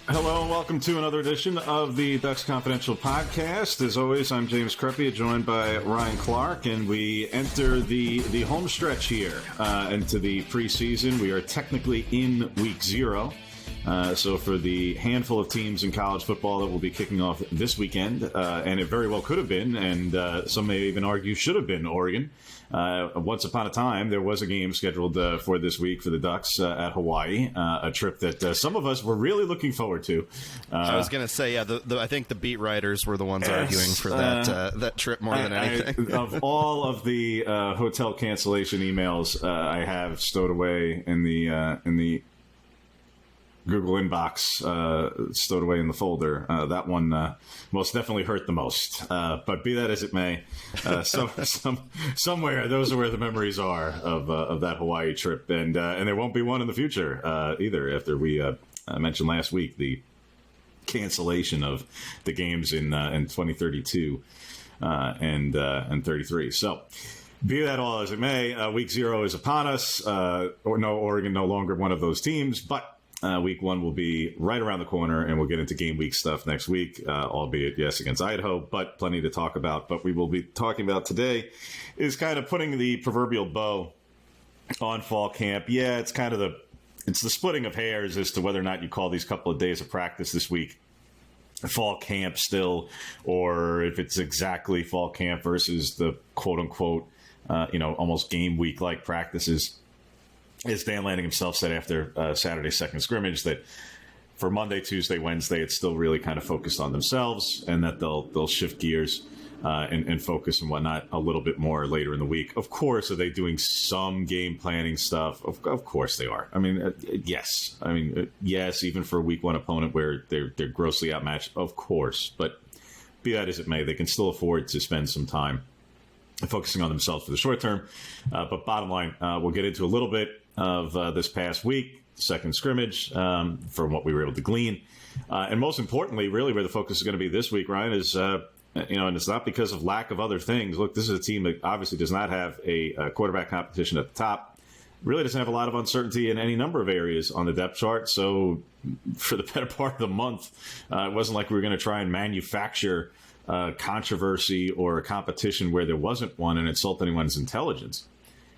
Hello and welcome to another edition of the Ducks Confidential podcast. As always, I'm James Crepea, joined by Ryan Clark, and we enter the home stretch here into the preseason. We are technically in week 0. So for the handful of teams in college football that will be kicking off this weekend, and it very well could have been, and some may even argue should have been, Oregon. Once upon a time, there was a game scheduled for this week for the Ducks at Hawaii, a trip that some of us were really looking forward to. I was going to say, yeah, I think the beat writers were the ones arguing for that trip more than anything. Of all of the hotel cancellation emails I have stowed away in the Google inbox, stowed away in the folder. That one most definitely hurt the most. But be that as it may, somewhere those are where the memories are of that Hawaii trip, and there won't be one in the future either. After we mentioned last week the cancellation of the games in 2032 and 33. So. Be that all as it may, week 0 is upon us. Oregon no longer one of those teams, but. Week 1 will be right around the corner, and we'll get into game week stuff next week, albeit, yes, against Idaho, but plenty to talk about. But we will be talking about today is kind of putting the proverbial bow on fall camp. Yeah, it's kind of it's the splitting of hairs as to whether or not you call these couple of days of practice this week fall camp still, or if it's exactly fall camp versus the quote-unquote, almost game week-like practices. As Dan Lanning himself said after Saturday's second scrimmage, that for Monday, Tuesday, Wednesday, it's still really kind of focused on themselves, and that they'll shift gears and focus and whatnot a little bit more later in the week. Of course, are they doing some game planning stuff? Of course they are. I mean, yes. I mean, yes, even for a week 1 opponent where they're grossly outmatched, of course. But be that as it may, they can still afford to spend some time focusing on themselves for the short term. But bottom line, we'll get into a little bit of this past week, second scrimmage, from what we were able to glean. And most importantly, really where the focus is going to be this week, Ryan, is, and it's not because of lack of other things. Look, this is a team that obviously does not have a quarterback competition at the top, really doesn't have a lot of uncertainty in any number of areas on the depth chart. So for the better part of the month, it wasn't like we were going to try and manufacture controversy or a competition where there wasn't one and insult anyone's intelligence.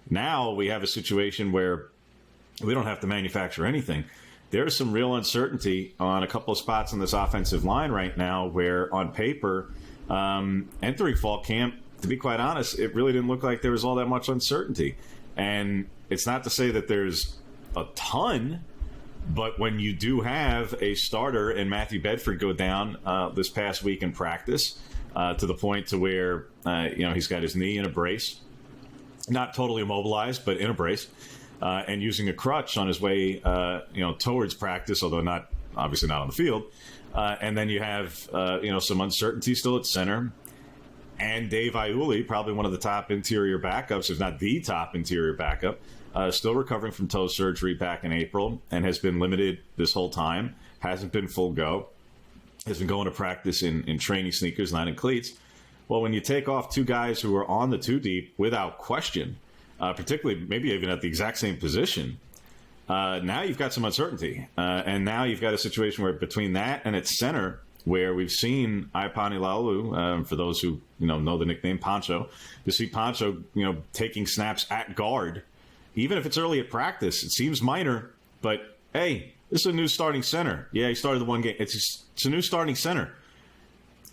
Now we have a situation where we don't have to manufacture anything. There's some real uncertainty on a couple of spots on this offensive line right now where on paper, entering fall camp, to be quite honest, it really didn't look like there was all that much uncertainty. And it's not to say that there's a ton, but when you do have a starter and Matthew Bedford go down this past week in practice to the point to where, he's got his knee in a brace, not totally immobilized, but in a brace, and using a crutch on his way, towards practice, although obviously not on the field. And then you have, some uncertainty still at center. And Dave Iuli, probably one of the top interior backups, if not the top interior backup, still recovering from toe surgery back in April and has been limited this whole time, hasn't been full go, has been going to practice in training sneakers, not in cleats. Well, when you take off 2 guys who are on the 2 deep without question, particularly maybe even at the exact same position, now you've got some uncertainty. And now you've got a situation where between that and its center, where we've seen Iuli, for those who know the nickname Pancho, to see Pancho taking snaps at guard, even if it's early at practice, it seems minor, but hey, this is a new starting center. Yeah, he started the one game. It's a new starting center.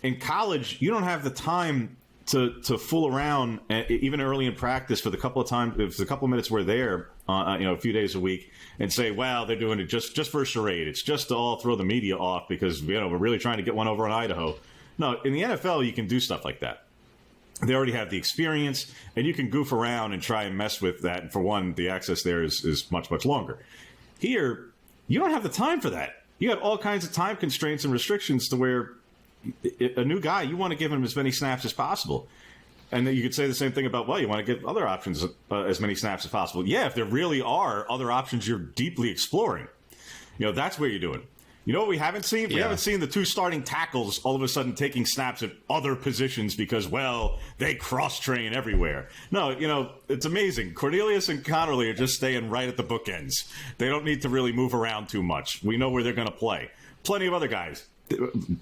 In college, you don't have the time to fool around, even early in practice, for the couple of times, if the couple of minutes we're there, a few days a week, and say, well, they're doing it just for a charade. It's just to all throw the media off because we're really trying to get one over on Idaho. No, in the NFL, you can do stuff like that. They already have the experience, and you can goof around and try and mess with that. And for one, the access there is much, much longer. Here, you don't have the time for that. You got all kinds of time constraints and restrictions to where a new guy, you want to give him as many snaps as possible. And then you could say the same thing about, well, you want to give other options as many snaps as possible. Yeah, if there really are other options you're deeply exploring, that's where you're doing. You know what we haven't seen? We haven't seen the 2 starting tackles all of a sudden taking snaps at other positions because, well, they cross-train everywhere. No, it's amazing. Cornelius and Connerly are just staying right at the bookends. They don't need to really move around too much. We know where they're going to play. plenty of other guys,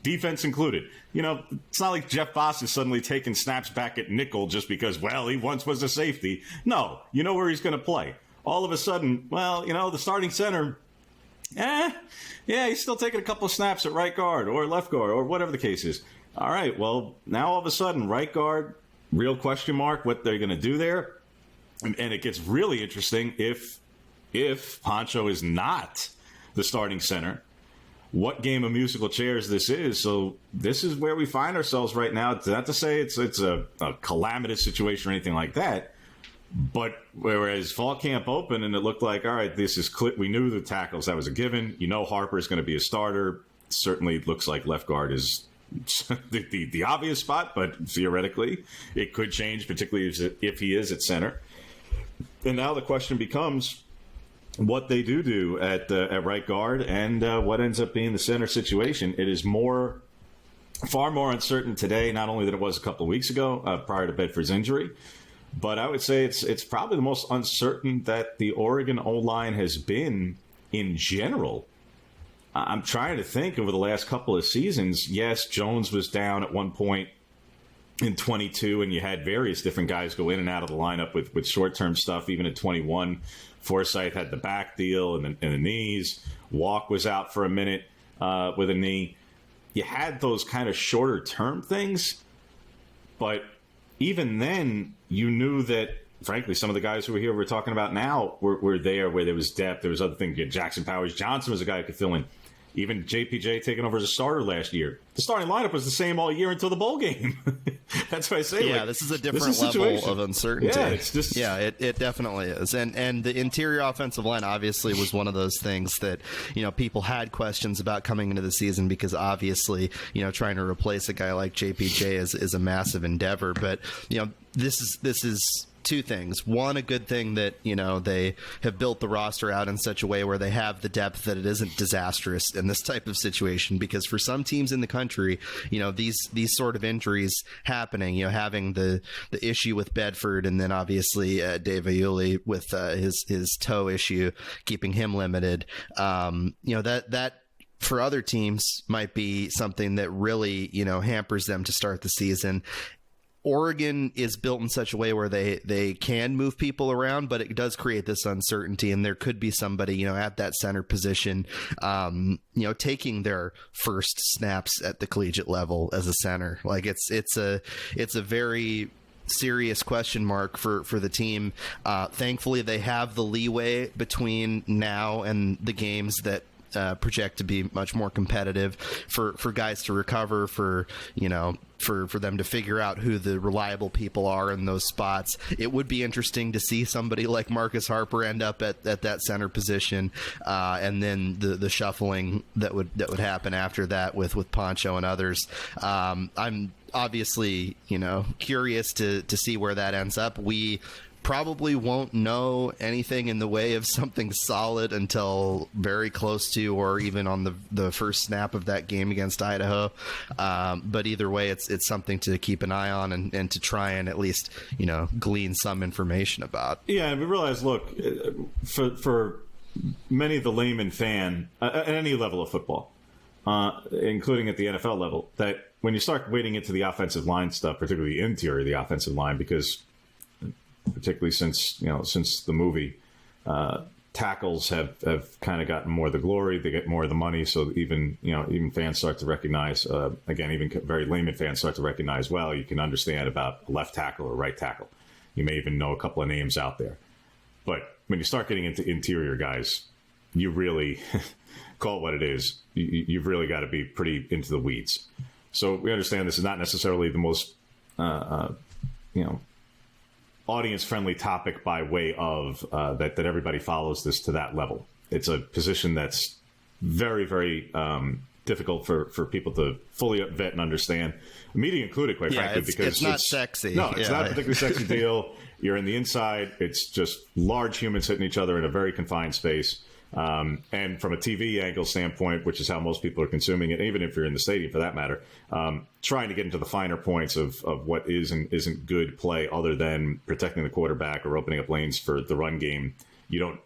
defense included. It's not like Jeff Voss is suddenly taking snaps back at nickel just because, well, he once was a safety. No, you know where he's going to play. All of a sudden, well, the starting center, yeah, he's still taking a couple of snaps at right guard or left guard or whatever the case is. All right, well, now all of a sudden, right guard, real question mark, what they're going to do there. And it gets really interesting if Pancho is not the starting center, what game of musical chairs this is. So this is where we find ourselves right now. It's not to say it's a calamitous situation or anything like that, but whereas fall camp opened and it looked like, all right, this is we knew the tackles, that was a given. Harper is going to be a starter. Certainly looks like left guard is the obvious spot, but theoretically it could change, particularly if he is at center. And now the question becomes what they do at right guard and what ends up being the center situation. It is far more uncertain today, not only than it was a couple of weeks ago prior to Bedford's injury, but I would say it's probably the most uncertain that the Oregon O-line has been in general. I'm trying to think over the last couple of seasons. Yes, Jones was down at one point in 22, and you had various different guys go in and out of the lineup with short-term stuff. Even at 21, Forsythe had the back deal and the knees. Walk was out for a minute with a knee. You had those kind of shorter-term things, but even then, you knew that, frankly, some of the guys who we're talking about now were there where there was depth. There was other things. Jackson Powers Johnson was a guy who could fill in. Even JPJ taking over as a starter last year. The starting lineup was the same all year until the bowl game. That's what I say. Yeah, this is a different level of uncertainty. Yeah, it's just... it definitely is. And the interior offensive line obviously was one of those things that, people had questions about coming into the season because obviously, trying to replace a guy like JPJ is a massive endeavor. But, this is two things. One, a good thing that, they have built the roster out in such a way where they have the depth that it isn't disastrous in this type of situation, because for some teams in the country, these sort of injuries happening, having the issue with Bedford and then obviously Dave Iuli with his toe issue, keeping him limited, that for other teams might be something that really, hampers them to start the season. Oregon is built in such a way where they can move people around, but it does create this uncertainty, and there could be somebody, at that center position, taking their first snaps at the collegiate level as a center. Like it's a very serious question mark for the team. Thankfully, they have the leeway between now and the games that project to be much more competitive for guys to recover, for them to figure out who the reliable people are in those spots. It would be interesting to see somebody like Marcus Harper end up at that center position, and then the shuffling that would happen after that with Pancho and others. I'm obviously curious to see where that ends up. We probably won't know anything in the way of something solid until very close to or even on the first snap of that game against Idaho. But either way, it's something to keep an eye on and to try and at least, glean some information about. Yeah, and we realize, look, for many of the layman fan at any level of football, including at the NFL level, that when you start wading into the offensive line stuff, particularly the interior of the offensive line, because particularly since the movie, tackles have kind of gotten more of the glory. They get more of the money. So even fans start to recognize, again, even very layman fans start to recognize, well, you can understand about a left tackle or right tackle. You may even know a couple of names out there. But when you start getting into interior guys, you really call it what it is. You've really got to be pretty into the weeds. So we understand this is not necessarily the most, audience-friendly topic by way of that everybody follows this to that level. It's a position that's very, very difficult for people to fully vet and understand, media included, quite frankly, because it's not sexy. No, it's not a particularly sexy deal. You're in the inside. It's just large humans hitting each other in a very confined space. And from a TV angle standpoint, which is how most people are consuming it, even if you're in the stadium for that matter, trying to get into the finer points of what is and isn't good play other than protecting the quarterback or opening up lanes for the run game. You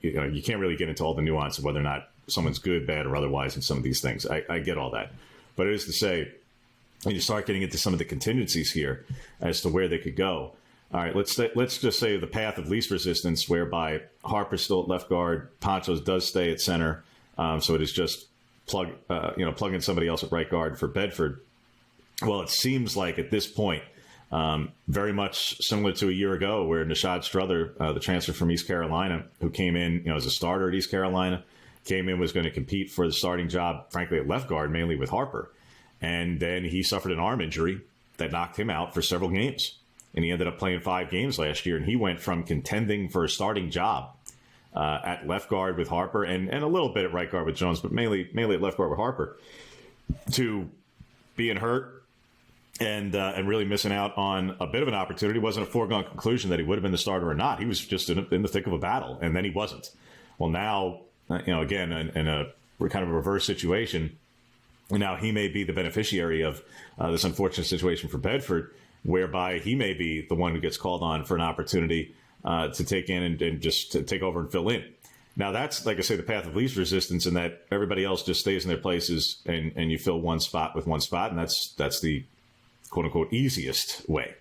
can't really get into all the nuance of whether or not someone's good, bad, or otherwise in some of these things. I get all that. But it is to say, when you start getting into some of the contingencies here as to where they could go. All right, let's just say the path of least resistance, whereby Harper's still at left guard, Poncho does stay at center, so it is just plug in somebody else at right guard for Bedford. Well, it seems like at this point, very much similar to a year ago, where Nishad Strother, the transfer from East Carolina, who came in as a starter at East Carolina, was going to compete for the starting job, frankly, at left guard, mainly with Harper. And then he suffered an arm injury that knocked him out for several games. And he ended up playing 5 games last year. And he went from contending for a starting job at left guard with Harper and a little bit at right guard with Jones, but mainly at left guard with Harper, to being hurt and really missing out on a bit of an opportunity. It wasn't a foregone conclusion that he would have been the starter or not. He was just in the thick of a battle, and then he wasn't. Well, now, again, in a kind of a reverse situation, now he may be the beneficiary of this unfortunate situation for Bedford, whereby he may be the one who gets called on for an opportunity to take in and just to take over and fill in. Now, that's, like I say, the path of least resistance, in that everybody else just stays in their places and you fill one spot with one spot, and that's the quote-unquote easiest way.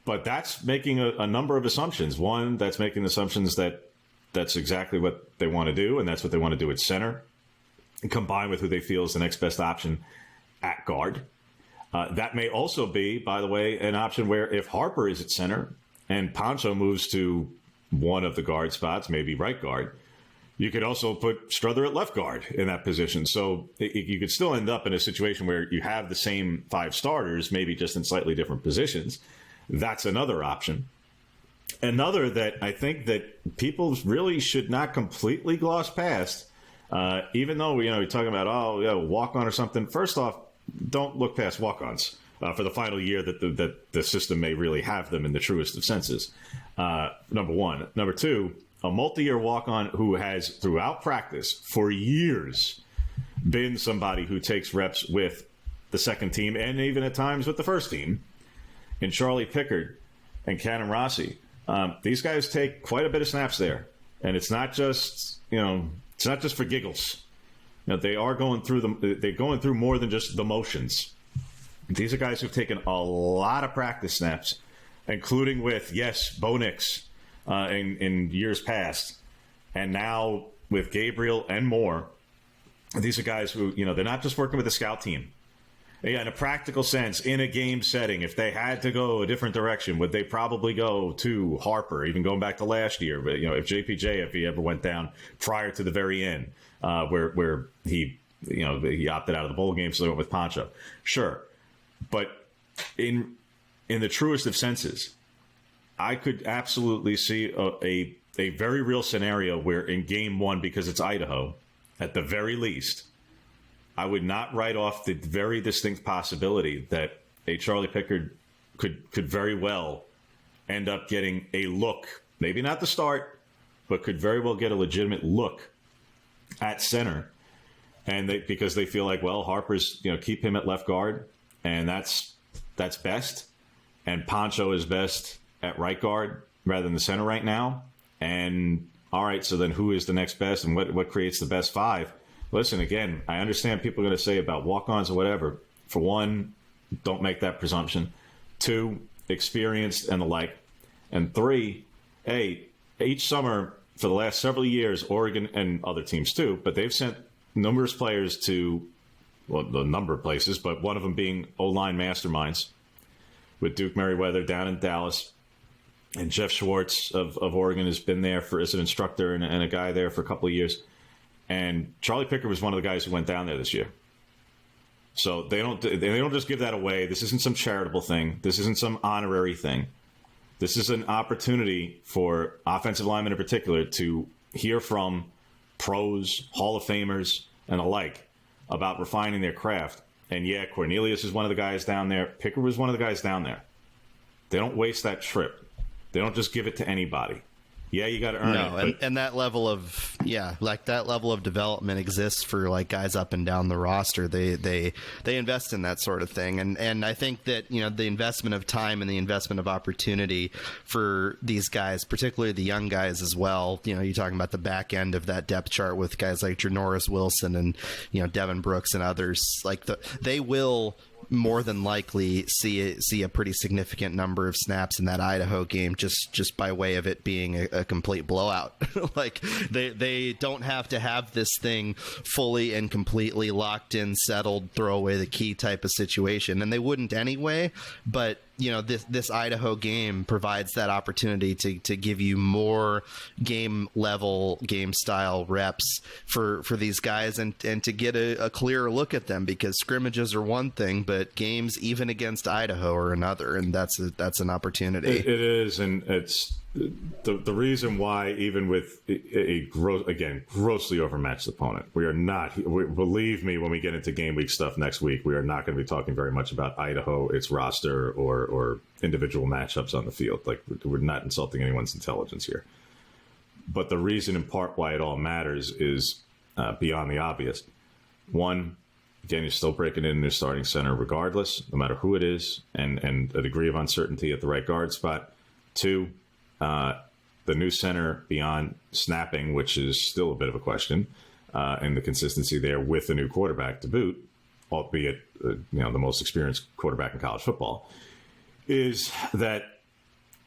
But that's making a number of assumptions. One, that's making assumptions that that's exactly what they want to do, and that's what they want to do at center, combined with who they feel is the next best option at guard. That may also be, by the way, an option where if Harper is at center and Poncho moves to one of the guard spots, maybe right guard, you could also put Strother at left guard in that position. So you could still end up in a situation where you have the same 5 starters, maybe just in slightly different positions. That's another option. Another that I think that people really should not completely gloss past, even though you're talking about walk-on or something. First off, don't look past walk-ons for the final year that the system may really have them in the truest of senses. Number one. Number two, a multi-year walk-on who has, throughout practice for years, been somebody who takes reps with the second team and even at times with the first team, in Charlie Pickard and Cannon Rossi. These guys take quite a bit of snaps there, and it's not just for giggles. They are going through they're going through more than just the motions. These are guys who've taken a lot of practice snaps, including with, Bo Nix in years past, and now with Gabriel and more. These are guys who, they're not just working with the scout team. Yeah, in a practical sense, in a game setting, if they had to go a different direction, would they probably go to Harper, even going back to last year? But, if he ever went down prior to the very end, where he opted out of the bowl game, so they went with Poncho. Sure. But in the truest of senses, I could absolutely see a very real scenario where in game 1, because it's Idaho, at the very least, I would not write off the very distinct possibility that a Charlie Pickard could very well end up getting a look, maybe not the start, but could very well get a legitimate look at center. And because they feel like, Harper's, keep him at left guard, and that's best. And Poncho is best at right guard rather than the center right now. And all right, so then who is the next best, and what creates the best 5? Listen, again, I understand people are going to say about walk-ons or whatever. For one, don't make that presumption. 2, experienced and the like. And 3, each summer for the last several years, Oregon and other teams too, but they've sent numerous players to, a number of places, but one of them being O-line masterminds, with Duke Merriweather down in Dallas. And Jeff Schwartz of Oregon has been there as an instructor and a guy there for a couple of years. And Charlie Pickard was one of the guys who went down there this year. So they don't just give that away. This isn't some charitable thing. This isn't some honorary thing. This is an opportunity for offensive linemen in particular to hear from pros, Hall of Famers, and the like about refining their craft. And Cornelius is one of the guys down there. Pickard was one of the guys down there. They don't waste that trip. They don't just give it to anybody. Yeah, you got to earn it. And that level of that level of development exists for like guys up and down the roster. They invest in that sort of thing, and I think that the investment of time and the investment of opportunity for these guys, particularly the young guys as well. You're talking about the back end of that depth chart with guys like Janoris Wilson and Devin Brooks and others. Like they will more than likely see a pretty significant number of snaps in that Idaho game just by way of it being a complete blowout. Like they don't have to have this thing fully and completely locked in, settled, throw away the key type of situation, and they wouldn't anyway. But this Idaho game provides that opportunity to give you more game level, game style reps for these guys and to get a clearer look at them, because scrimmages are one thing, but games even against Idaho are another, and that's an opportunity. It is, and it's the reason why, even with a grossly overmatched opponent, we are not. Believe me, when we get into game week stuff next week, we are not going to be talking very much about Idaho, its roster, or individual matchups on the field. Like, we're not insulting anyone's intelligence here. But the reason, in part, why it all matters is beyond the obvious. One, again, you're still breaking in your starting center regardless, no matter who it is, and a degree of uncertainty at the right guard spot. Two, the new center beyond snapping, which is still a bit of a question, and the consistency there with the new quarterback to boot, albeit the most experienced quarterback in college football, is that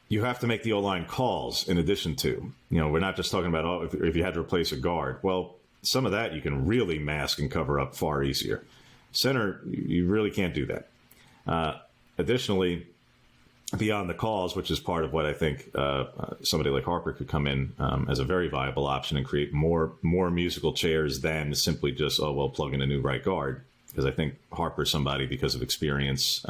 you have to make the O-line calls in addition to, we're not just talking about if you had to replace a guard. Well, some of that you can really mask and cover up far easier. Center, you really can't do that. Additionally, beyond the calls, which is part of what I think somebody like Harper could come in as a very viable option and create more musical chairs than simply just, plug in a new right guard. Because I think Harper's somebody, because of experience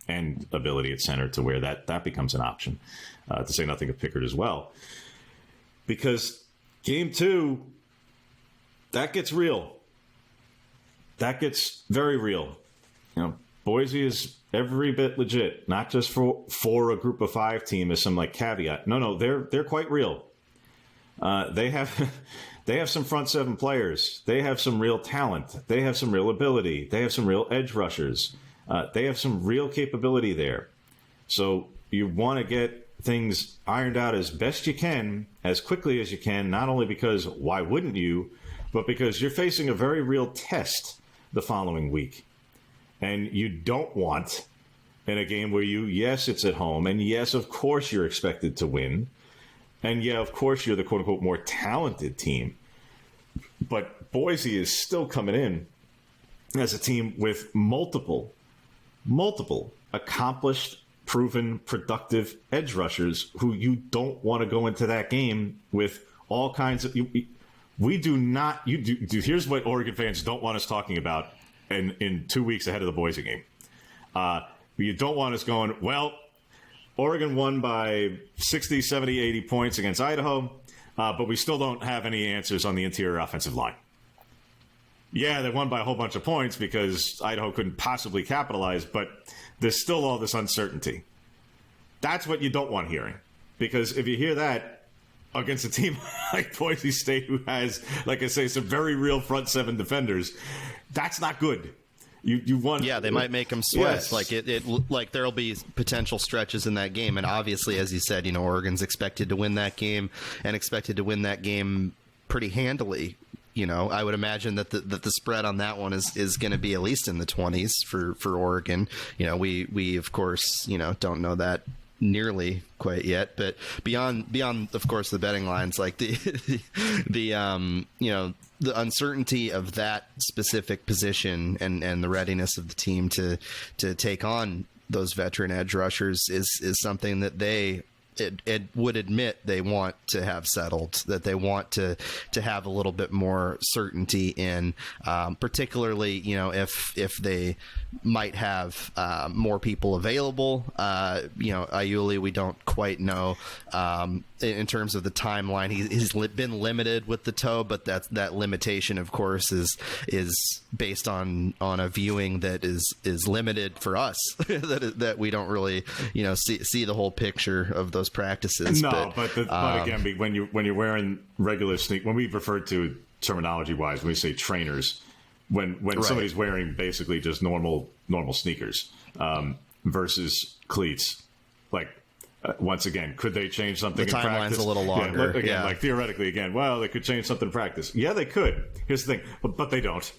and ability at center, to where that becomes an option. To say nothing of Pickard as well. Because game 2, that gets real. That gets very real. Boise is every bit legit, not just for a group of 5 team as some like caveat. No, they're quite real. They have some front 7 players. They have some real talent. They have some real ability. They have some real edge rushers. They have some real capability there. So you want to get things ironed out as best you can, as quickly as you can, not only because why wouldn't you, but because you're facing a very real test the following week. And you don't want, in a game where yes, it's at home, and yes, of course you're expected to win, and yeah, of course you're the quote-unquote more talented team, but Boise is still coming in as a team with multiple accomplished, proven, productive edge rushers who you don't want to go into that game with all kinds of... We do not... Here's what Oregon fans don't want us talking about in 2 weeks ahead of the Boise game. You don't want us going, Oregon won by 60, 70, 80 points against Idaho, but we still don't have any answers on the interior offensive line. Yeah, they won by a whole bunch of points because Idaho couldn't possibly capitalize, but there's still all this uncertainty. That's what you don't want hearing, because if you hear that against a team like Boise State, who has, like I say, some very real front 7 defenders, that's not good. You want, they might make them sweat. Yes. Like there'll be potential stretches in that game, and obviously, as you said, Oregon's expected to win that game and expected to win that game pretty handily. I would imagine that the spread on that one is going to be at least in the 20s for Oregon. We of course don't know that nearly quite yet, but beyond of course the betting lines, like the uncertainty of that specific position and the readiness of the team to take on those veteran edge rushers is something that it would admit they want to have settled, that they want to have a little bit more certainty in, particularly if they might have more people available. Iuli, we don't quite know in terms of the timeline. He's been limited with the toe, but that limitation, of course, is based on a viewing that is limited for us. that we don't really see the whole picture of those those practices. No, but again, when you're wearing regular sneakers, when we refer to terminology wise, when we say trainers, when right. somebody's wearing basically just normal sneakers versus cleats, like. Once again, could they change something in practice? The timeline's a little longer. Like theoretically, again, well, they could change something in practice. Yeah, they could. Here's the thing, but they don't.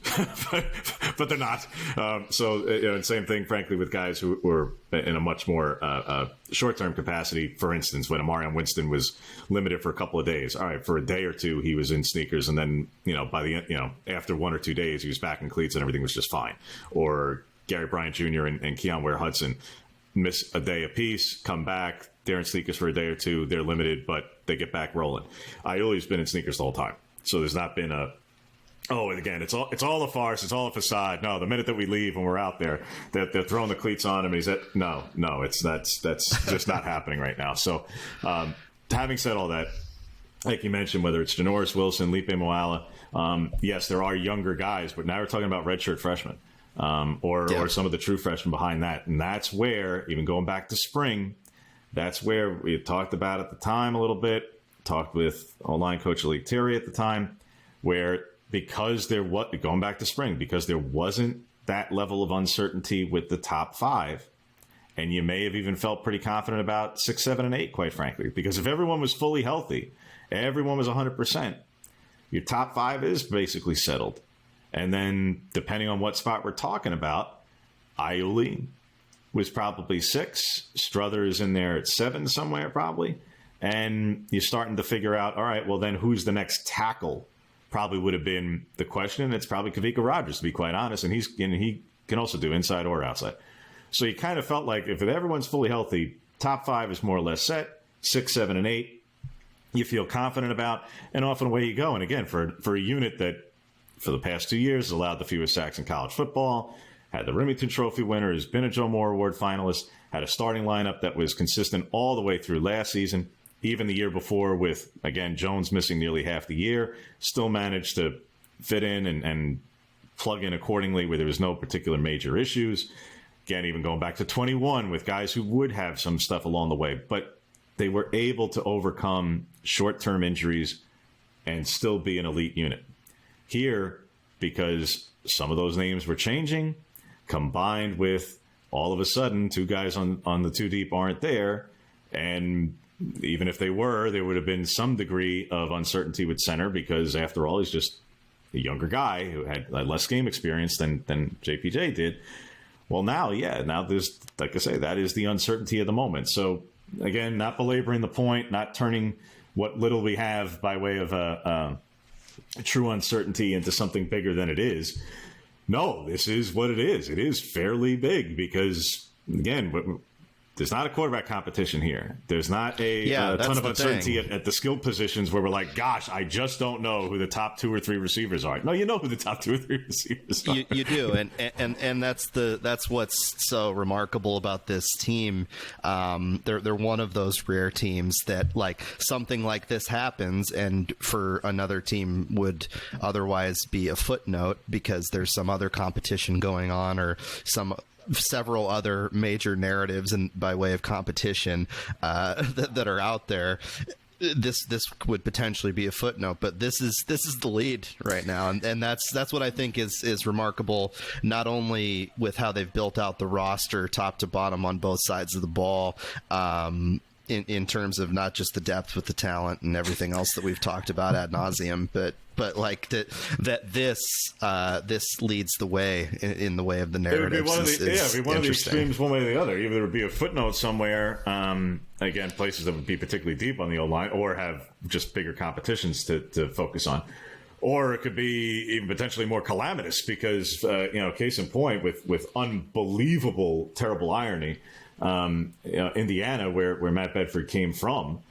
but they're not. And same thing, frankly, with guys who were in a much more short-term capacity. For instance, when Amarion Winston was limited for a couple of days. All right, for a day or two, he was in sneakers, and then by the end, after 1 or 2 days, he was back in cleats, and everything was just fine. Or Gary Bryant Jr. and Keon Ware-Hudson miss a day apiece, come back. They're in sneakers for a day or two. They're limited, but they get back rolling. Iuli's been in sneakers the whole time, so there's not been and again, it's all a farce. It's all a facade. No, the minute that we leave and we're out there, they're throwing the cleats on him. And that's just not happening right now. So, having said all that, like you mentioned, whether it's Janoris Wilson, Lipe Moala, yes, there are younger guys, but now we're talking about redshirt freshmen. Or some of the true freshmen behind that, and that's where, even going back to spring. That's where we had talked about at the time a little bit, talked with O-line coach Alik Terry at the time, where because going back to spring, because there wasn't that level of uncertainty with the top 5, and you may have even felt pretty confident about 6, 7, and 8, quite frankly, because if everyone was fully healthy, everyone was 100%, your top 5 is basically settled. And then, depending on what spot we're talking about, Iuli was probably 6. Struthers in there at 7 somewhere probably. And you're starting to figure out, all right, well then who's the next tackle? Probably would have been the question. And it's probably Kavika Rogers, to be quite honest. And he can also do inside or outside. So you kind of felt like if everyone's fully healthy, top 5 is more or less set. 6, 7, and 8, you feel confident about. And off and away you go. And again, for a unit that for the past 2 years has allowed the fewest sacks in college football, had the Remington Trophy winner, has been a Joe Moore Award finalist, had a starting lineup that was consistent all the way through last season, even the year before with, again, Jones missing nearly half the year, still managed to fit in and plug in accordingly where there was no particular major issues. Again, even going back to 21 with guys who would have some stuff along the way, but they were able to overcome short-term injuries and still be an elite unit. Here, because some of those names were changing, combined with all of a sudden 2 guys on the 2 deep aren't there. And even if they were, there would have been some degree of uncertainty with center because, after all, he's just a younger guy who had less game experience than JPJ did. Well, now there's, like I say, that is the uncertainty of the moment. So, again, not belaboring the point, not turning what little we have by way of a true uncertainty into something bigger than it is. No, this is what it is. It is fairly big because, again, there's not a quarterback competition here. There's not a ton of uncertainty at the skilled positions where we're like, gosh, I just don't know who the top 2 or 3 receivers are. No, you know who the top 2 or 3 receivers are. You do, and that's what's so remarkable about this team. They're one of those rare teams that, like, something like this happens, and for another team would otherwise be a footnote because there's some other competition going on or several other major narratives and by way of competition that are out there. This would potentially be a footnote, but this is the lead right now, and that's what I think is remarkable. Not only with how they've built out the roster, top to bottom on both sides of the ball, in terms of not just the depth with the talent and everything else that we've talked about ad nauseum, but like that this leads the way in the way of the narrative. It would be one of the extremes, one way or the other. Either there would be a footnote somewhere, again, places that would be particularly deep on the O-line, or have just bigger competitions to focus on. Or it could be even potentially more calamitous because, case in point, with unbelievable, terrible irony, Indiana, where Matt Bedford came from,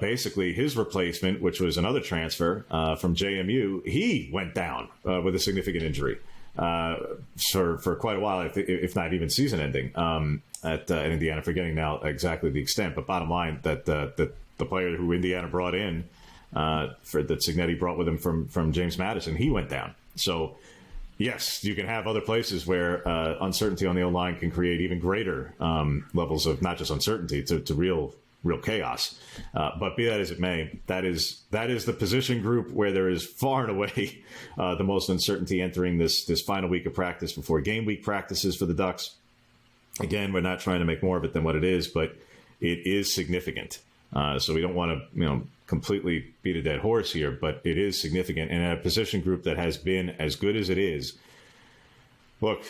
basically his replacement, which was another transfer from JMU, he went down with a significant injury for quite a while, if not even season-ending at Indiana. Forgetting now exactly the extent, but bottom line that the player who Indiana brought in, that Cignetti brought with him from James Madison, he went down. So, yes, you can have other places where uncertainty on the O-line can create even greater levels of not just uncertainty to real real chaos. But be that as it may, that is the position group where there is far and away the most uncertainty entering this final week of practice before game week practices for the Ducks. Again, we're not trying to make more of it than what it is, but it is significant. So we don't want to, completely beat a dead horse here, but it is significant. And a position group that has been as good as it is, look,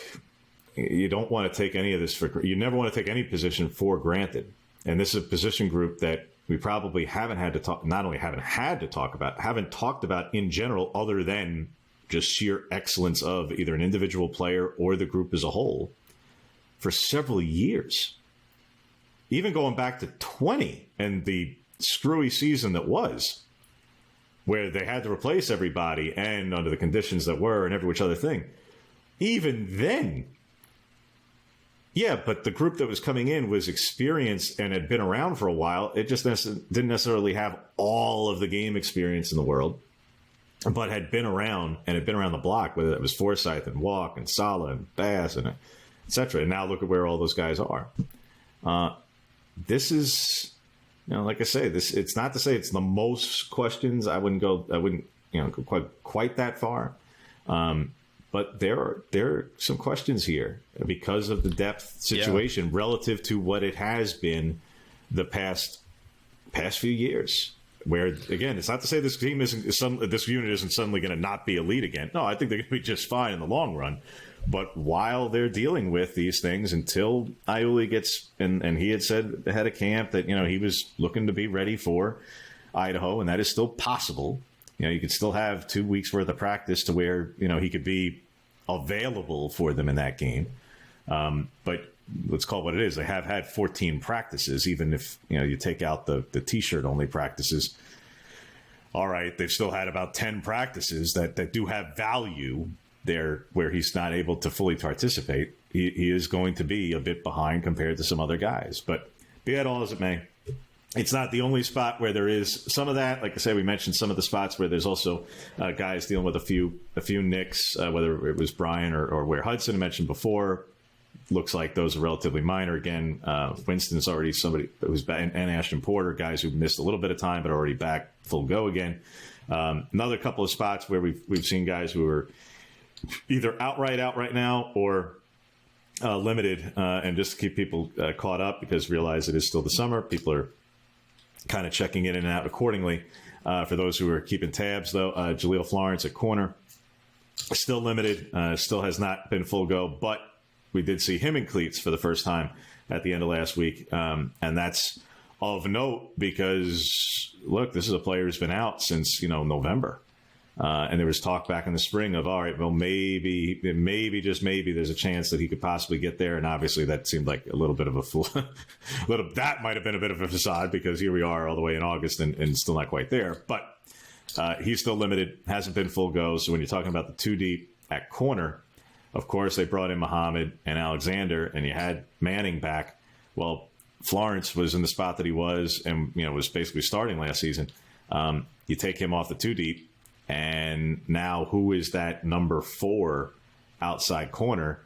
you don't want to take any of this you never want to take any position for granted. And this is a position group that we probably haven't talked about in general, other than just sheer excellence of either an individual player or the group as a whole for several years. Even going back to 20 and the screwy season that was, where they had to replace everybody and under the conditions that were and every which other thing. Even then, yeah, but the group that was coming in was experienced and had been around for a while. It just didn't necessarily have all of the game experience in the world, but had been around and had been around the block, whether it was Forsythe and Walk and Sala and Bass and et cetera. And now look at where all those guys are. This is, like I say, it's not to say it's the most questions. I wouldn't go quite that far. But there are some questions here because of the depth situation relative to what it has been the past few years. Where again, it's not to say this unit isn't suddenly going to not be elite again. No, I think they're going to be just fine in the long run. But while they're dealing with these things, until Iuli gets, and he had said ahead of camp that he was looking to be ready for Idaho, and that is still possible. You could still have 2 weeks worth of practice to where he could be available for them in that game. But let's call it what it is. They have had 14 practices, even if you take out the T-shirt only practices. All right, they've still had about 10 practices that do have value there, where he's not able to fully participate. He is going to be a bit behind compared to some other guys. But be that all as it may, it's not the only spot where there is some of that. Like I said, we mentioned some of the spots where there's also guys dealing with a few nicks, whether it was Brian or where Hudson mentioned before. Looks like those are relatively minor. Again, Winston's already somebody who's back, and Ashton Porter, guys who missed a little bit of time but are already back full go again. Another couple of spots where we've seen guys who are either outright out right now or limited, and just to keep people caught up, because realize it is still the summer. People are kind of checking in and out accordingly. For those who are keeping tabs, though, Jaleel Florence at corner, still limited, still has not been full go, but we did see him in cleats for the first time at the end of last week. And that's of note because, look, this is a player who's been out since, November. And there was talk back in the spring of, all right, well, maybe, just maybe there's a chance that he could possibly get there. And obviously that seemed like a little bit of a fool. That might have been a bit of a facade, because here we are all the way in August and still not quite there. But he's still limited, hasn't been full go. So when you're talking about the 2 deep at corner, of course, they brought in Muhammad and Alexander, and you had Manning back. Well, Florence was in the spot that he was and, was basically starting last season. You take him off the 2 deep, and now who is that number 4 outside corner?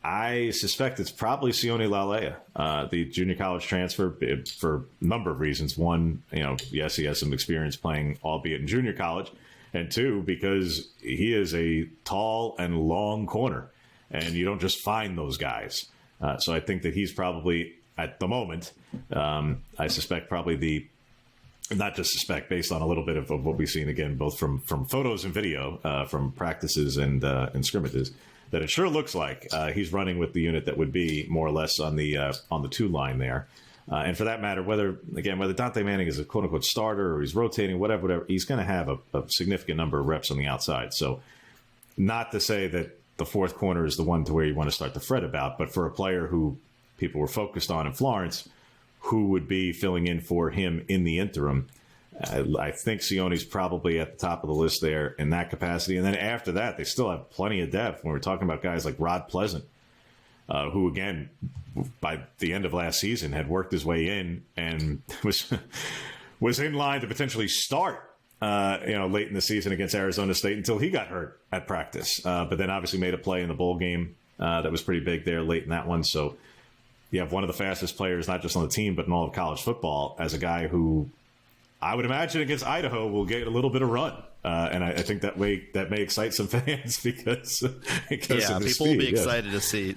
I suspect it's probably Sione Laulea, the junior college transfer, for a number of reasons. One, yes, he has some experience playing, albeit in junior college. And 2, because he is a tall and long corner, and you don't just find those guys. So I think that he's probably, at the moment, I suspect probably not just suspect, based on a little bit of what we've seen, again, both from photos and video, from practices and scrimmages, that it sure looks like he's running with the unit that would be more or less on the 2 line there. And for that matter, whether Dante Manning is a quote-unquote starter or he's rotating, whatever, he's going to have a significant number of reps on the outside. So not to say that the 4th corner is the one to where you want to start to fret about, but for a player who people were focused on in Florence, who would be filling in for him in the interim, I think Sione's probably at the top of the list there in that capacity. And then after that, they still have plenty of depth when we're talking about guys like Rod Pleasant, who, again, by the end of last season had worked his way in and was in line to potentially start, late in the season against Arizona State until he got hurt at practice. But then obviously made a play in the bowl game that was pretty big there late in that one. So you have one of the fastest players, not just on the team, but in all of college football, as a guy who I would imagine against Idaho will get a little bit of run. And I think that may excite some fans because of people speed. Will be excited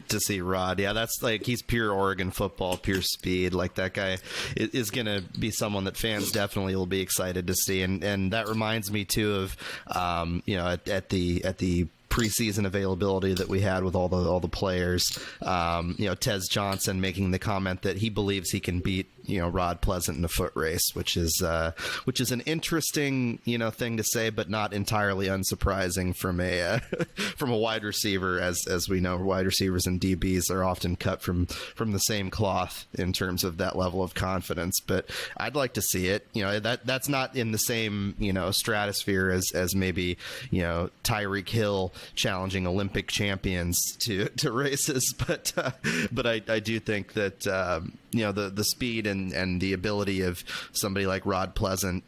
to see Rod. Yeah, that's like he's pure Oregon football, pure speed. Like that guy is going to be someone that fans definitely will be excited to see. And that reminds me too of at the preseason availability that we had with all the players. Tez Johnson making the comment that he believes he can beat Rod Pleasant in a foot race, which is an interesting thing to say, but not entirely unsurprising from a wide receiver, as we know wide receivers and DBs are often cut from the same cloth in terms of that level of confidence. But I'd like to see it. That's not in the same stratosphere as maybe Tyreek Hill challenging Olympic champions to races, but I do think that the speed and the ability of somebody like Rod Pleasant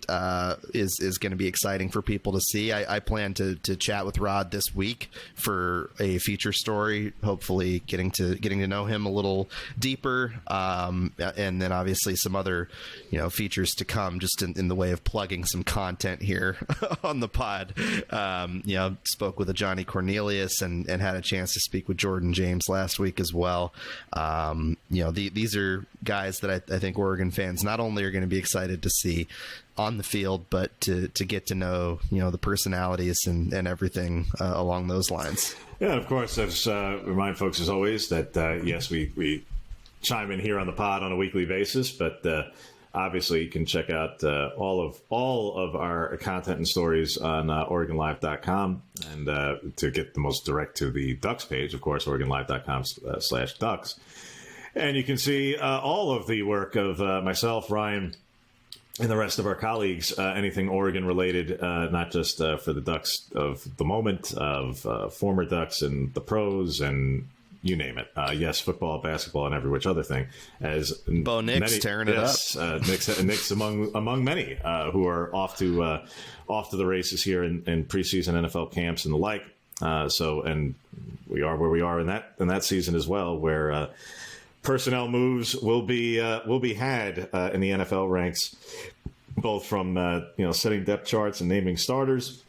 is going to be exciting for people to see. I plan to chat with Rod this week for a feature story, hopefully getting to know him a little deeper, and then obviously some other features to come, just in the way of plugging some content here on the pod. Spoke with a Johnny Cornelius and had a chance to speak with Jordan James last week as well. These are guys that I think Oregon fans not only are going to be excited to see on the field, but to get to know the personalities and everything along those lines. Yeah, of course, I've remind folks as always that yes, we chime in here on the pod on a weekly basis, but obviously you can check out all of our content and stories on OregonLive.com, and to get the most direct to the Ducks page, of course, OregonLive.com/Ducks. And you can see all of the work of myself, Ryan, and the rest of our colleagues, anything Oregon related, not just for the Ducks of the moment, of former Ducks and the pros and you name it. Yes, football, basketball, and every which other thing. As Bo Nix tearing it up. Nix among many who are off to the races here in preseason NFL camps and the like. And we are where we are in that season as well, where personnel moves will be had in the NFL ranks, both from setting depth charts and naming starters,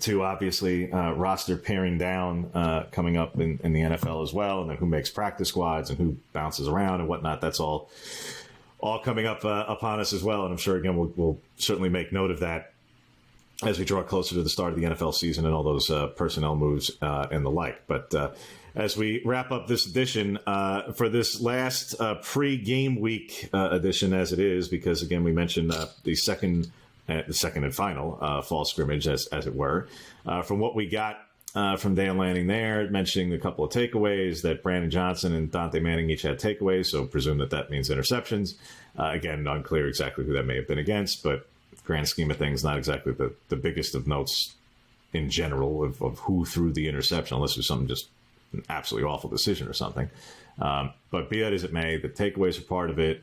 to obviously roster paring down coming up in the NFL as well, and then who makes practice squads and who bounces around and whatnot. That's all coming up upon us as well, and I'm sure again we'll certainly make note of that as we draw closer to the start of the NFL season and all those personnel moves and the like. But as we wrap up this edition for this last pre-game week edition, as it is, because again we mentioned the second and final fall scrimmage, as it were, from what we got from Dan Lanning there, mentioning a couple of takeaways, that Brandon Johnson and Dante Manning each had takeaways, so presume that means interceptions. Again, unclear exactly who that may have been against, but grand scheme of things, not exactly the biggest of notes in general of who threw the interception, unless it was something just an absolutely awful decision or something. But be that as it may, the takeaways are part of it.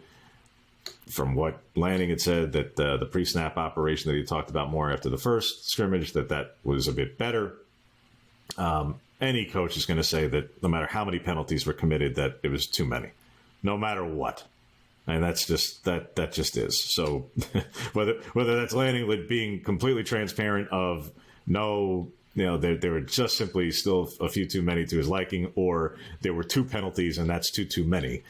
From what Lanning had said, that the pre-snap operation that he talked about more after the first scrimmage, that was a bit better. Any coach is going to say that no matter how many penalties were committed, that it was too many, no matter what. And that's just that just is. So whether that's Lanning being completely transparent of no, they were just simply still a few too many to his liking, or there were two penalties and that's too many,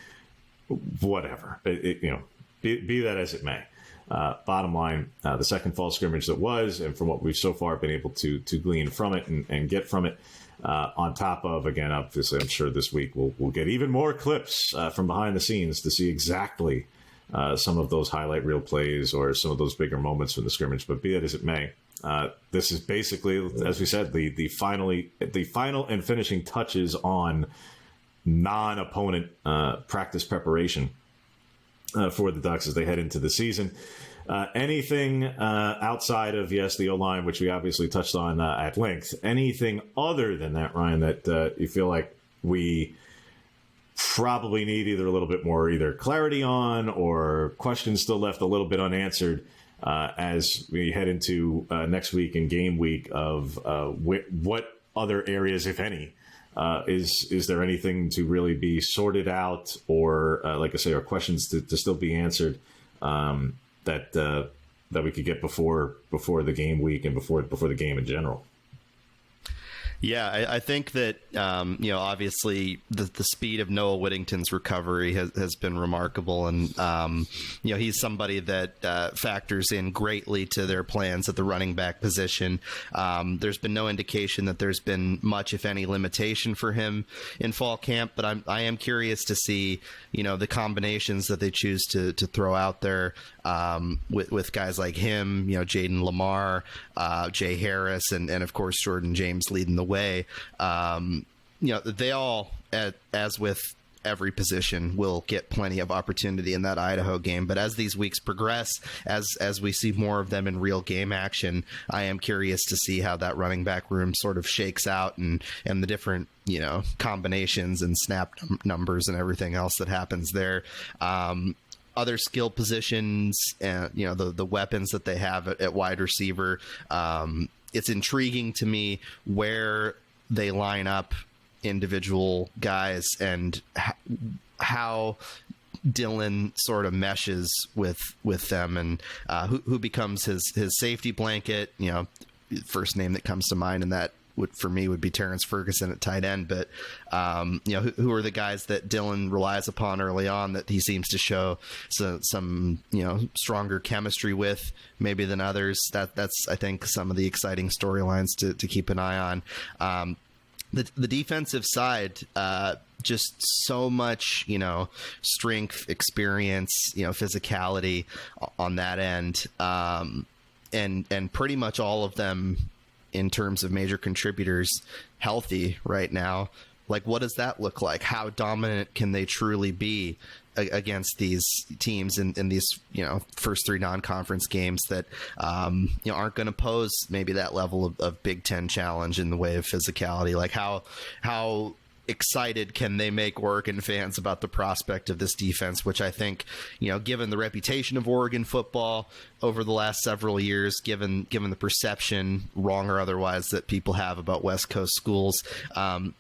whatever. Be that as it may. Bottom line, the second fall scrimmage that was, and from what we've so far been able to glean from it and get from it, on top of, again, obviously, I'm sure this week we'll get even more clips from behind the scenes to see exactly some of those highlight reel plays or some of those bigger moments from the scrimmage. But be it as it may, this is basically, as we said, the final and finishing touches on non-opponent practice preparation for the Ducks as they head into the season. Anything outside of, yes, the O-line, which we obviously touched on at length, anything other than that, Ryan, that you feel like we probably need either a little bit more either clarity on or questions still left a little bit unanswered as we head into next week and game week of what other areas, if any, Is there anything to really be sorted out, or like I say, are questions to still be answered that we could get before the game week and before the game in general? Yeah, I think that, obviously the speed of Noah Whittington's recovery has been remarkable. And, he's somebody that factors in greatly to their plans at the running back position. There's been no indication that there's been much, if any, limitation for him in fall camp. But I am curious to see, the combinations that they choose to throw out there with guys like him, Jaden Lamar, Jay Harris, and of course, Jordan James leading the way. They all, as with every position, will get plenty of opportunity in that Idaho game. But as these weeks progress, as we see more of them in real game action, I am curious to see how that running back room sort of shakes out and the different, combinations and snap numbers and everything else that happens there. Other skill positions and, the weapons that they have at wide receiver. It's intriguing to me where they line up individual guys and how Dylan sort of meshes with them, and who becomes his safety blanket. First name that comes to mind in that for me would be Terrence Ferguson at tight end. But who are the guys that Dylan relies upon early on that he seems to show some stronger chemistry with maybe than others? That's I think some of the exciting storylines to keep an eye on. The defensive side, just so much, strength, experience, physicality on that end. And pretty much all of them in terms of major contributors healthy right now. Like, what does that look like? How dominant can they truly be against these teams in these, first three non-conference games that, aren't going to pose maybe that level of Big Ten challenge in the way of physicality? Like, how excited can they make Oregon fans about the prospect of this defense, which I think, given the reputation of Oregon football over the last several years, given the perception, wrong or otherwise, that people have about West Coast schools, I'm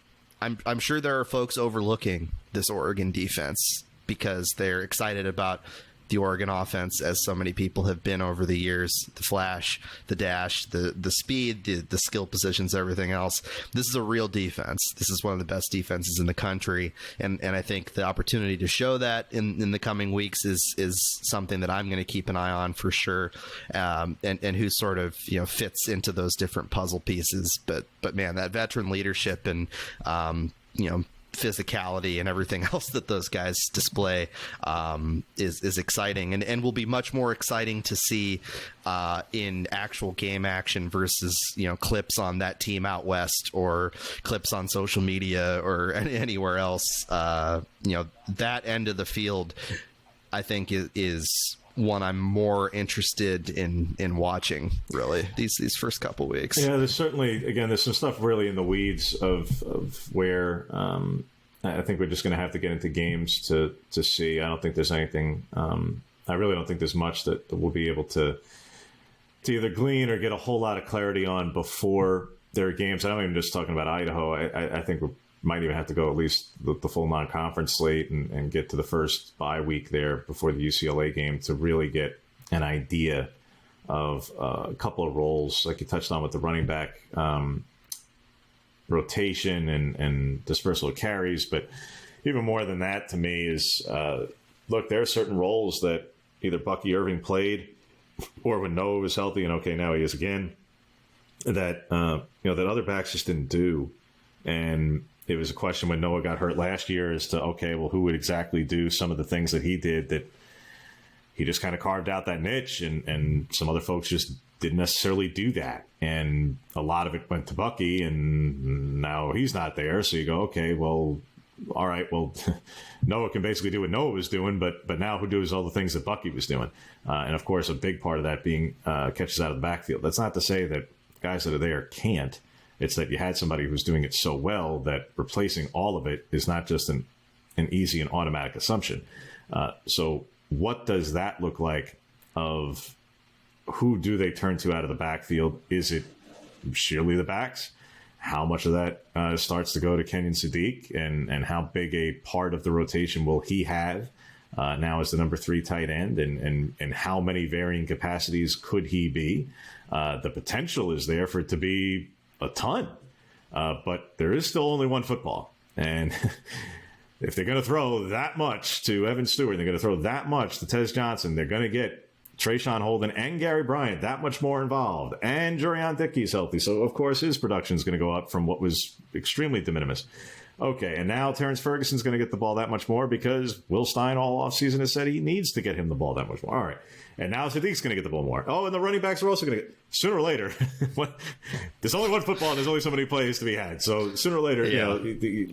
sure there are folks overlooking this Oregon defense because they're excited about the Oregon offense, as so many people have been over the years. The flash, the dash, the speed, the skill positions, everything else. This is a real defense. This is one of the best defenses in the country. And I think the opportunity to show that in the coming weeks is something that I'm going to keep an eye on for sure. And who sort of, fits into those different puzzle pieces. But man, that veteran leadership and, physicality and everything else that those guys display is exciting and will be much more exciting to see in actual game action versus clips on that team out west or clips on social media or anywhere else. That end of the field, I think, is one I'm more interested in watching, really, these first couple weeks. Yeah, there's certainly, again, there's some stuff really in the weeds of where I think we're just going to have to get into games to see. I don't think there's anything, I really don't think there's much that we'll be able to either glean or get a whole lot of clarity on before there are games. I'm not even just talking about Idaho. I think we might even have to go at least the full non-conference slate and get to the first bye week there before the UCLA game to really get an idea of a couple of roles, like you touched on with the running back rotation and dispersal of carries. But even more than that to me is, look, there are certain roles that either Bucky Irving played or when Noah was healthy, and okay, now he is again, that that other backs just didn't do. And it was a question when Noah got hurt last year as to, okay, well, who would exactly do some of the things that he did, that he just kind of carved out that niche, and some other folks just didn't necessarily do that. And a lot of it went to Bucky, and now he's not there. So you go, okay, well, all right, well, Noah can basically do what Noah was doing, but now who does all the things that Bucky was doing? And of course, a big part of that being catches out of the backfield. That's not to say that guys that are there can't. It's that you had somebody who's doing it so well that replacing all of it is not just an easy and automatic assumption. So what does that look like of who do they turn to out of the backfield? Is it surely the backs? how much of that starts to go to Kenyon Sadiq, and how big a part of the rotation will he have now as the number 3 tight end, and how many varying capacities could he be? The potential is there for it to be a ton, but there is still only one football. And if they're going to throw that much to Evan Stewart, they're going to throw that much to Tez Johnson, they're going to get Trayshawn Holden and Gary Bryant that much more involved, and Jurion Dickey's healthy. So, of course, his production is going to go up from what was extremely de minimis. Okay, and now Terrence Ferguson's going to get the ball that much more because Will Stein all offseason has said he needs to get him the ball that much more. All right. And now Sadiq's going to get the ball more. Oh, and the running backs are also going to get, sooner or later, there's only one football and there's only so many plays to be had. So sooner or later,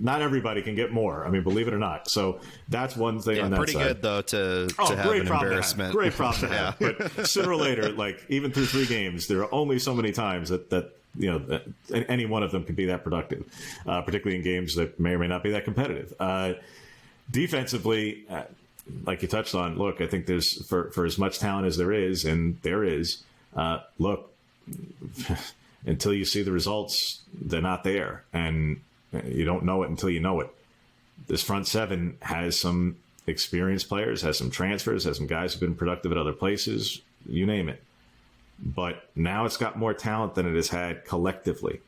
not everybody can get more. I mean, believe it or not. So that's one thing on that pretty side. Good, though, to have an embarrassment. Great problem to have. But sooner or later, like even through 3 games, there are only so many times that any one of them can be that productive, particularly in games that may or may not be that competitive. Defensively, like you touched on, look, I think there's for as much talent as there is, and there is, look, until you see the results, they're not there, and you don't know it until you know it. This front 7 has some experienced players, has some transfers, has some guys who've been productive at other places, you name it. But now it's got more talent than it has had collectively.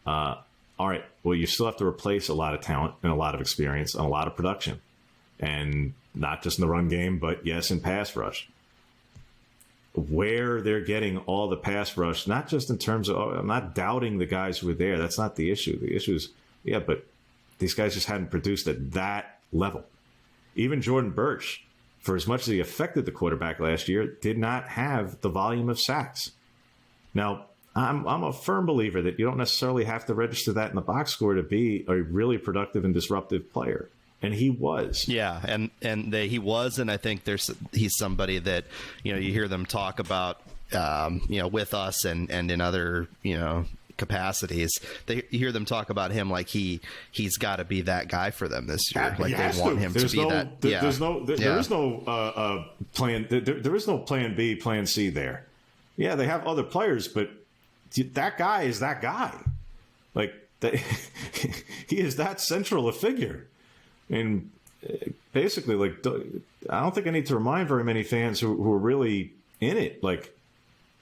All right, well, you still have to replace a lot of talent and a lot of experience and a lot of production. And not just in the run game, but yes, in pass rush. Where they're getting all the pass rush, not just in terms of, I'm not doubting the guys who are there. That's not the issue. The issue is, but these guys just hadn't produced at that level. Even Jordan Birch, for as much as he affected the quarterback last year, did not have the volume of sacks. Now, I'm a firm believer that you don't necessarily have to register that in the box score to be a really productive and disruptive player. And he was. Yeah, and he was, and I think he's somebody that, you hear them talk about, with us and in other, capacities. You hear them talk about him like he's got to be that guy for them this year. Like they want him to be that. There is no plan. There is no plan B, plan C there. Yeah, they have other players, but that guy is that guy. Like he is that central a figure. And basically, I don't think I need to remind very many fans who are really in it. Like,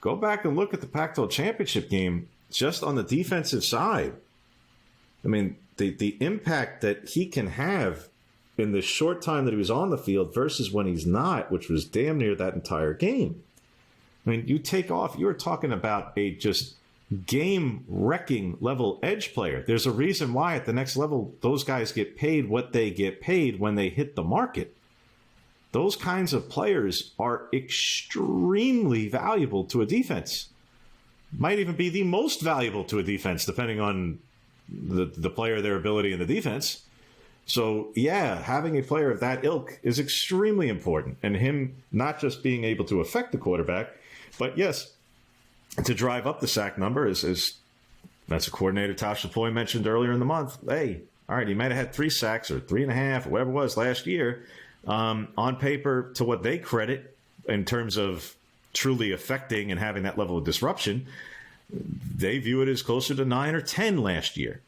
go back and look at the Pac-12 championship game just on the defensive side. I mean, the impact that he can have in the short time that he was on the field versus when he's not, which was damn near that entire game. I mean, you take off, you're talking about a just game-wrecking level edge player. There's a reason why at the next level those guys get paid what they get paid when they hit the market. Those kinds of players are extremely valuable to a defense. Might even be the most valuable to a defense, depending on the player, their ability in the defense. So, yeah, having a player of that ilk is extremely important. And him not just being able to affect the quarterback, but yes, to drive up the sack number, as that's a coordinator Tosh Luploy mentioned earlier in the month. Hey, all right, he might have had 3 sacks or 3.5 or whatever it was last year. On paper, to what they credit in terms of truly affecting and having that level of disruption, they view it as closer to 9 or 10 last year.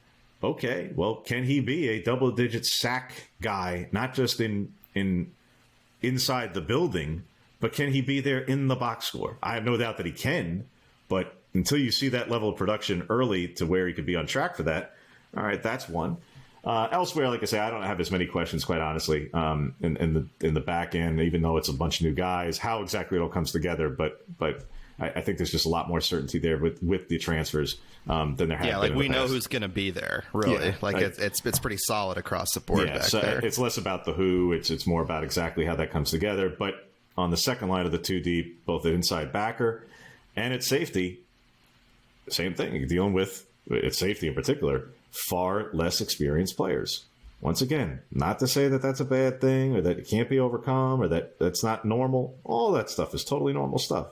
Okay, well, can he be a double-digit sack guy, not just in inside the building, but can he be there in the box score? I have no doubt that he can. But until you see that level of production early to where he could be on track for that, all right, that's one. Elsewhere, like I say, I don't have as many questions, quite honestly, in the back end, even though it's a bunch of new guys, how exactly it all comes together. But I think there's just a lot more certainty there with the transfers than there has been. Yeah, like we know past. Who's going to be there, really. Yeah, it's pretty solid across the board back so there. It's less about the who, it's more about exactly how that comes together. But on the second line of the 2 deep, both at inside backer and at safety, same thing. You're dealing with, at safety in particular, far less experienced players. Once again, not to say that that's a bad thing or that it can't be overcome or that that's not normal. All that stuff is totally normal stuff.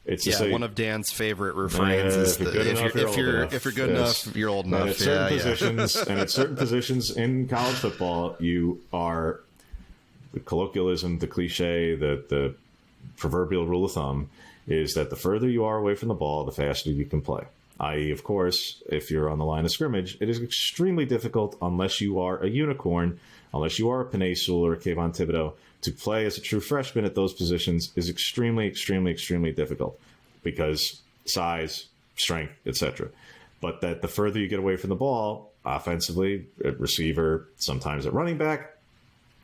It's to say, one of Dan's favorite refrains is if you're good enough, you're old enough. And at certain positions in college football, you are, the colloquialism, the cliche, the proverbial rule of thumb is that the further you are away from the ball, the faster you can play. i.e., of course, if you're on the line of scrimmage, it is extremely difficult unless you are a unicorn, unless you are a Penei Sewell or a Kayvon Thibodeau, to play as a true freshman at those positions is extremely, extremely, extremely difficult because size, strength, etc. But that the further you get away from the ball, offensively, at receiver, sometimes at running back,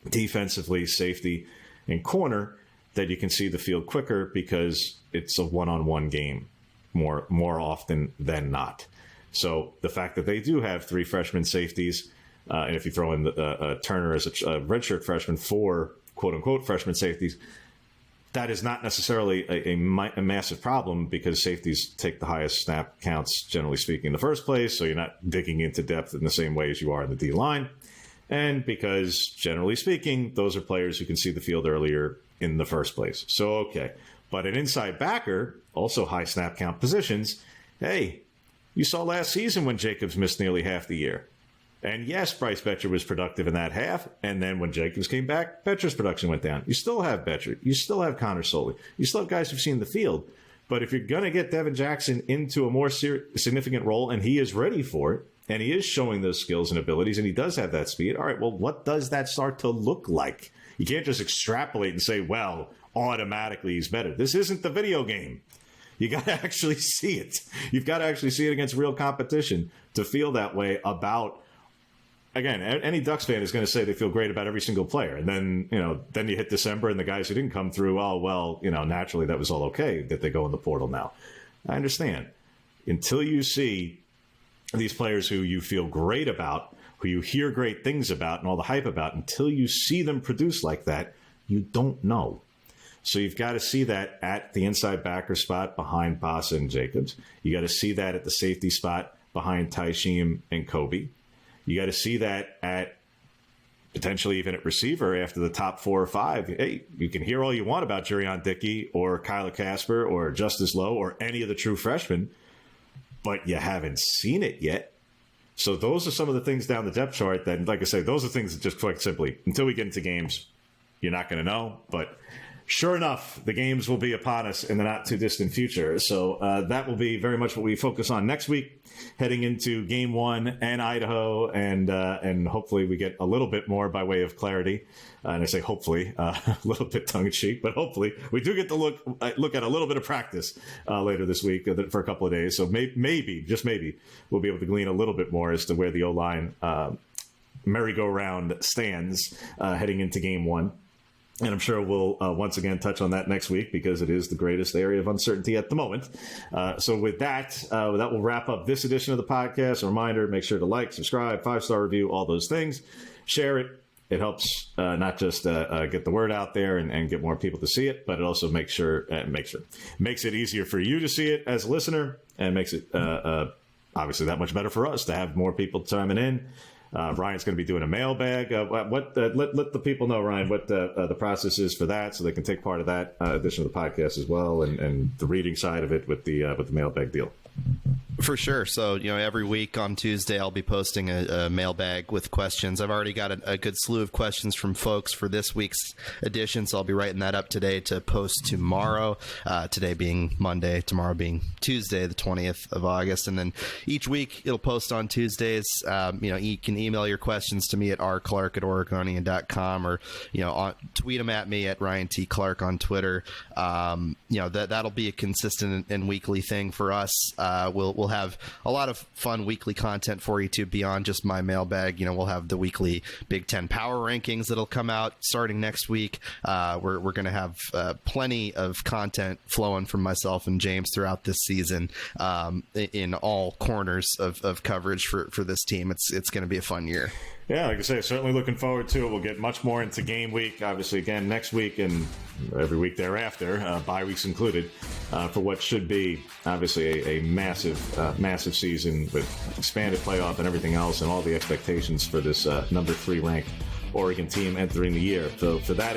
defensively, safety, and corner, that you can see the field quicker because it's a one-on-one game more often than not. So the fact that they do have 3 freshman safeties, and if you throw in Turner as a redshirt freshman, 4 quote-unquote freshman safeties, that is not necessarily a massive problem because safeties take the highest snap counts, generally speaking, in the first place, so you're not digging into depth in the same way as you are in the D-line. And because, generally speaking, those are players who can see the field earlier in the first place. So, okay. But an inside backer, also high snap count positions, hey, you saw last season when Jacobs missed nearly half the year. And yes, Bryce Betcher was productive in that half. And then when Jacobs came back, Betcher's production went down. You still have Betcher. You still have Connor Soley. You still have guys who've seen the field. But if you're going to get Devin Jackson into a more significant role, and he is ready for it, and he is showing those skills and abilities, and he does have that speed, all right, well, what does that start to look like? You can't just extrapolate and say, well, automatically he's better. This isn't the video game. You got to actually see it. You've got to actually see it against real competition to feel that way about. Again, any Ducks fan is going to say they feel great about every single player. And then, then you hit December and the guys who didn't come through, oh, well, naturally that was all okay that they go in the portal now. I understand. Until you see these players who you feel great about, who you hear great things about and all the hype about, until you see them produce like that, you don't know. So you've got to see that at the inside backer spot behind Bassa and Jacobs. You got to see that at the safety spot behind Taishim and Kobe. You got to see that at potentially even at receiver after the top 4 or 5. Hey, you can hear all you want about Jurion Dickey or Kyler Casper or Justice Lowe or any of the true freshmen, but you haven't seen it yet. So those are some of the things down the depth chart that, like I say, those are things that just quite simply, until we get into games, you're not going to know. But sure enough, the games will be upon us in the not too distant future. So that will be very much what we focus on next week, heading into Game 1 and Idaho, and hopefully we get a little bit more by way of clarity. And I say hopefully, a little bit tongue-in-cheek, but hopefully we do get to look at a little bit of practice later this week for a couple of days. So maybe, just maybe, we'll be able to glean a little bit more as to where the O-line merry-go-round stands heading into Game 1. And I'm sure we'll once again touch on that next week because it is the greatest area of uncertainty at the moment. So with that, that will wrap up this edition of the podcast. A reminder, make sure to like, subscribe, 5-star review, all those things. Share it. It helps not just get the word out there and get more people to see it, but it also makes it easier for you to see it as a listener, and makes it obviously that much better for us to have more people chiming in. Ryan's going to be doing a mailbag. Let the people know, Ryan, what the process is for that, so they can take part of that edition of the podcast as well, and the reading side of it with the mailbag deal. For sure. So, every week on Tuesday, I'll be posting a mailbag with questions. I've already got a good slew of questions from folks for this week's edition, so I'll be writing that up today to post tomorrow, today being Monday, tomorrow being Tuesday, the 20th of August. And then each week, it'll post on Tuesdays. You can email your questions to me at rclark@oregonian.com, or, tweet them at me at Ryan T. Clark on Twitter. That'll be a consistent and weekly thing for us. We'll have a lot of fun weekly content for you too, beyond just my mailbag. We'll have the weekly Big Ten power rankings that'll come out starting next week. We're going to have plenty of content flowing from myself and James throughout this season, in all corners of coverage for this team. It's going to be a fun year. Yeah, like I say, certainly looking forward to it. We'll get much more into game week, obviously, again, next week and every week thereafter, bye weeks included, for what should be, obviously, a massive season with expanded playoff and everything else, and all the expectations for this number 3 ranked Oregon team entering the year. So for that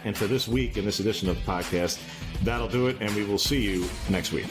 and for this week in this edition of the podcast, that'll do it, and we will see you next week.